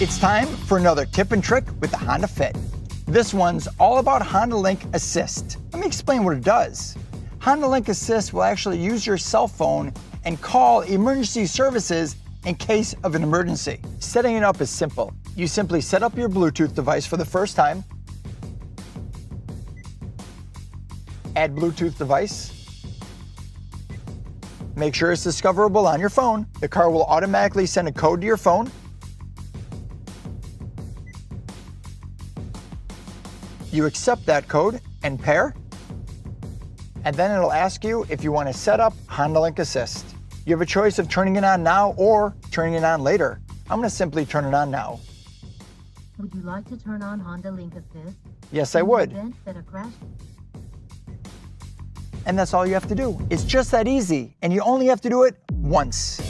It's time for another tip and trick with the Honda Fit. This one's all about HondaLink Assist. Let me explain what it does. HondaLink Assist will actually use your cell phone and call emergency services in case of an emergency. Setting it up is simple. You simply set up your Bluetooth device for the first time, add Bluetooth device, make sure it's discoverable on your phone. The car will automatically send a code to your phone. You accept that code and pair, and then it'll ask you if you want to set up HondaLink Assist. You have a choice of turning it on now or turning it on later. I'm going to simply turn it on now. Would you like to turn on HondaLink Assist? Yes, I would. In the event that a crash? And that's all you have to do. It's just that easy, and you only have to do it once.